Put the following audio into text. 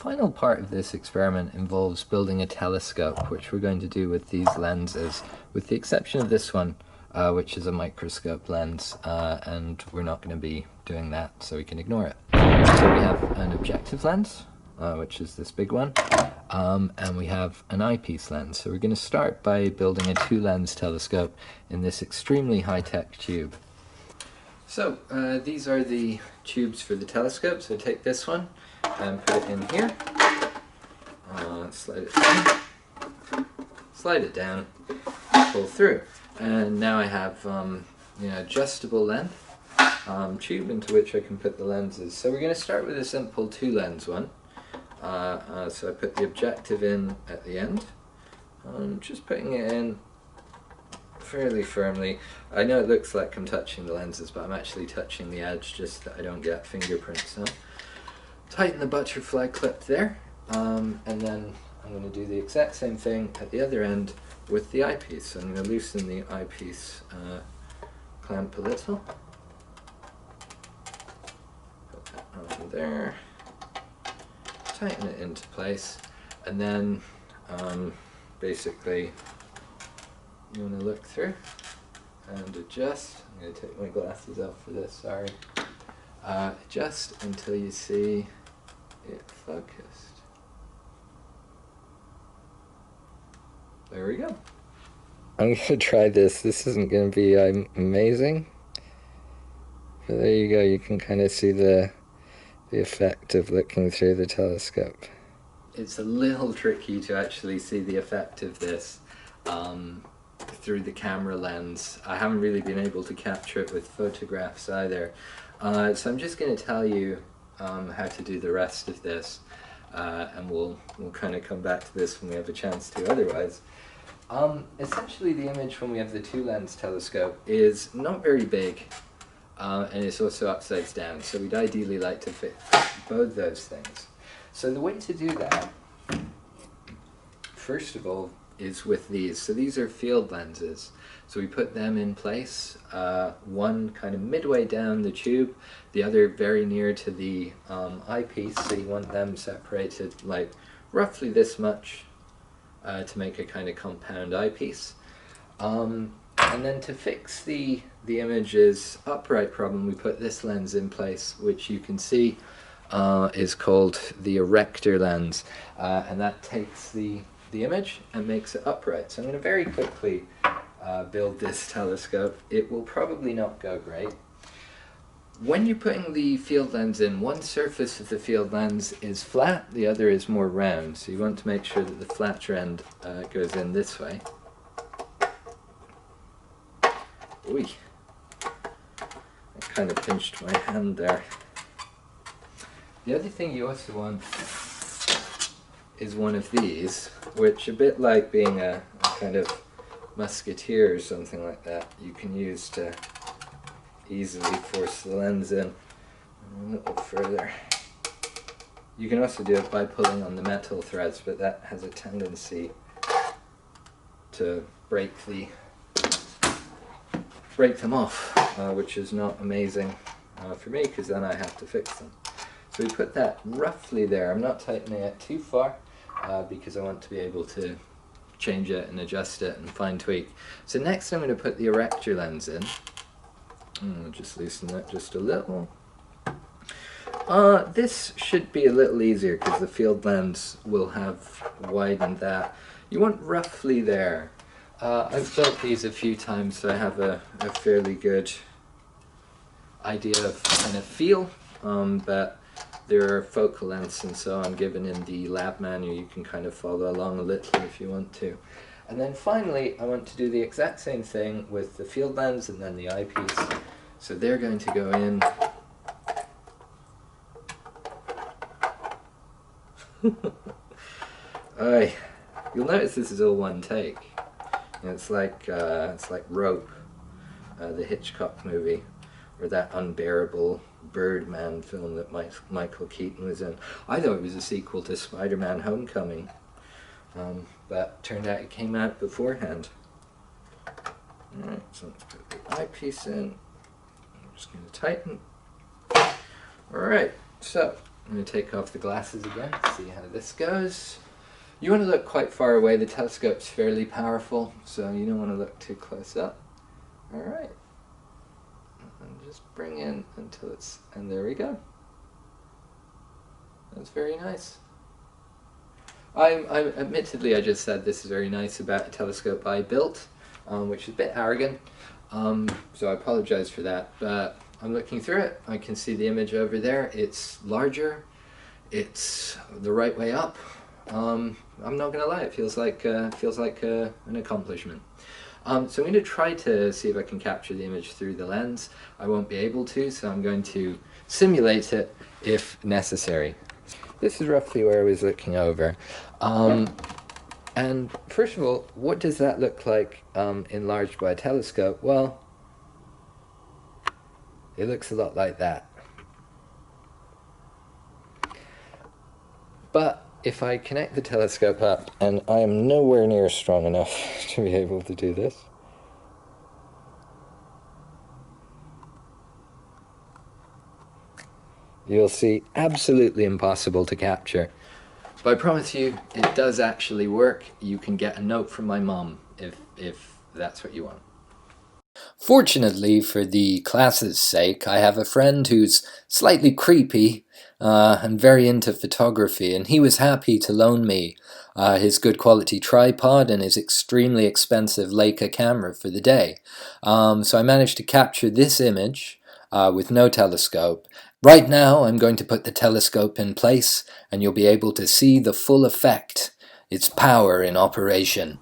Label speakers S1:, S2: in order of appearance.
S1: final part of this experiment involves building a telescope, which we're going to do with these lenses, with the exception of this one, which is a microscope lens, and we're not going to be doing that, so we can ignore it. So we have an objective lens, which is this big one, and we have an eyepiece lens. So we're going to start by building a two-lens telescope in this extremely high-tech tube. So these are the tubes for the telescope. So take this one and put it in here, slide it down, pull through, and now I have adjustable length tube into which I can put the lenses. So we're going to start with a simple two-lens one. So I put the objective in at the end. I'm just putting it in fairly firmly. I know it looks like I'm touching the lenses, but I'm actually touching the edge just that I don't get fingerprints. So tighten the butterfly clip there, and then I'm going to do the exact same thing at the other end with the eyepiece. So I'm going to loosen the eyepiece clamp a little. Put that over there. Tighten it into place, and then basically you want to look through and adjust. I'm going to take my glasses off for this, sorry. Adjust until you see it focused. There we go. I'm going to try this. This isn't going to be amazing, but there you go. You can kind of see the effect of looking through the telescope. It's a little tricky to actually see the effect of this through the camera lens. I haven't really been able to capture it with photographs either. So I'm just going to tell you how to do the rest of this, and we'll kind of come back to this when we have a chance to otherwise. Essentially the image when we have the two-lens telescope is not very big, and it's also upside down, so we'd ideally like to fit both those things. So the way to do that, first of all, is with these. So these are field lenses. So we put them in place, one kind of midway down the tube, the other very near to the eyepiece, so you want them separated like roughly this much to make a kind of compound eyepiece. And then to fix the image's upright problem, we put this lens in place, which you can see is called the erector lens, and that takes the image and makes it upright. So I'm going to very quickly build this telescope. It will probably not go great. When you're putting the field lens in, one surface of the field lens is flat, the other is more round. So you want to make sure that the flatter end goes in this way. Ooh, I kind of pinched my hand there. The other thing you also want is one of these, which, a bit like being a kind of musketeer or something like that, you can use to easily force the lens in a little further. You can also do it by pulling on the metal threads, but that has a tendency to break them off, which is not amazing for me, because then I have to fix them. So we put that roughly there. I'm not tightening it too far because I want to be able to change it and adjust it and fine tweak. So next I'm going to put the erector lens in. I'll just loosen that just a little. This should be a little easier because the field lens will have widened that. You want roughly there. I've built these a few times, so I have a fairly good idea of kind of feel, but there are focal lengths and so on given in the lab manual. You can kind of follow along a little if you want to. And then finally, I want to do the exact same thing with the field lens and then the eyepiece. So they're going to go in. You'll notice this is all one take. It's like Rope, the Hitchcock movie, or that unbearable Birdman film that Michael Keaton was in. I thought it was a sequel to Spider-Man Homecoming, but turned out it came out beforehand. Alright, so let's put the eyepiece in. I'm just going to tighten. Alright, so I'm going to take off the glasses again to see how this goes. You want to look quite far away. The telescope's fairly powerful, so you don't want to look too close up. Alright. And just bring in until it's... and there we go. That's very nice. I'm admittedly, I just said this is very nice about a telescope I built, which is a bit arrogant, so I apologize for that, but I'm looking through it. I can see the image over there. It's larger, it's the right way up. I'm not gonna lie, it feels like an accomplishment. So I'm going to try to see if I can capture the image through the lens. I won't be able to, so I'm going to simulate it if necessary. This is roughly where I was looking over. And first of all, what does that look like enlarged by a telescope? Well, it looks a lot like that. But if I connect the telescope up, and I am nowhere near strong enough to be able to do this, you'll see absolutely impossible to capture. But I promise you, it does actually work. You can get a note from my mom if that's what you want. Fortunately, for the class's sake, I have a friend who's slightly creepy and very into photography, and he was happy to loan me his good quality tripod and his extremely expensive Leica camera for the day. So I managed to capture this image with no telescope. Right now I'm going to put the telescope in place and you'll be able to see the full effect, its power in operation.